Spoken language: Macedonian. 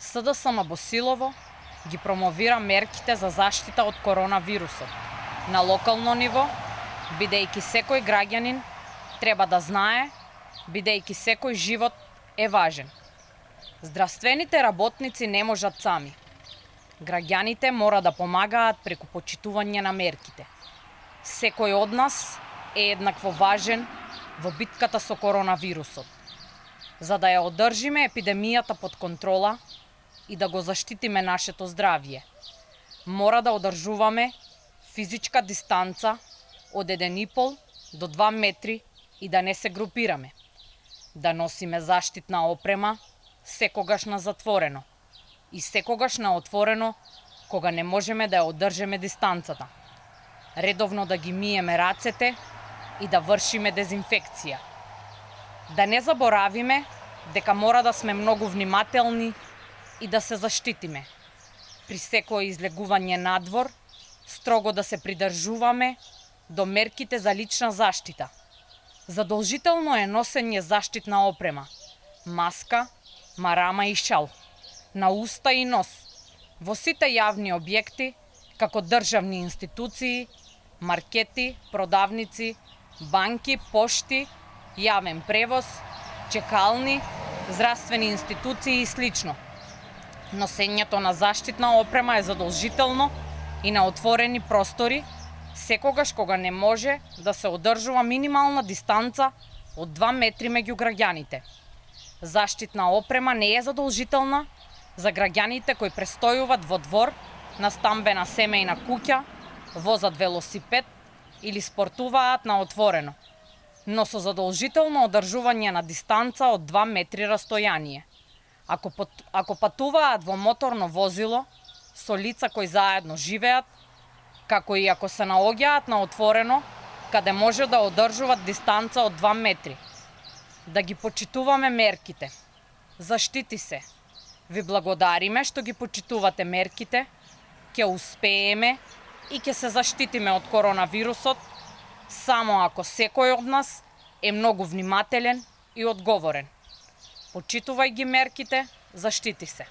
СДСМ Босилово ги промовира мерките за заштита од коронавирусот на локално ниво, бидејќи секој граѓанин треба да знае, бидејќи секој живот е важен. Здравствените работници не можат сами. Граѓаните мора да помагаат преку почитување на мерките. Секој од нас е еднакво важен во битката со коронавирусот. За да ја одржиме епидемијата под контрола и да го заштитиме нашето здравје, мора да одржуваме физичка дистанца од 1,5 до 2 метри и да не се групираме. Да носиме заштитна опрема секогаш на затворено и секогаш на отворено кога не можеме да ја одржиме дистанцата. Редовно да ги миеме рацете и да вршиме дезинфекција. Да не заборавиме дека мора да сме многу внимателни и да се заштитиме. При секое излегување надвор, строго да се придржуваме до мерките за лична заштита. Задолжително е носење заштитна опрема, маска, марама и шал, на уста и нос, во сите јавни објекти, како државни институции, маркети, продавници, банки, пошти, јавен превоз, чекални, здравствени институции и слично. Носењето на заштитна опрема е задолжително и на отворени простори, секогаш кога не може да се одржува минимална дистанца од 2 метри меѓу граѓаните. Заштитна опрема не е задолжителна за граѓаните кои престојуват во двор, на стамбена семејна куќа, возат велосипед или спортуваат на отворено, но со задолжително одржување на дистанца од 2 метри растојание. Ако патуваат во моторно возило со лица кои заедно живеат, како и ако се наоѓаат на отворено, каде може да одржуваат дистанца од 2 метри. Да ги почитуваме мерките. Заштити се. Ви благодариме што ги почитувате мерките, ќе успееме и ќе се заштитиме од коронавирусот, само ако секој од нас е многу внимателен и одговорен. Почитувај ги мерките, заштити се.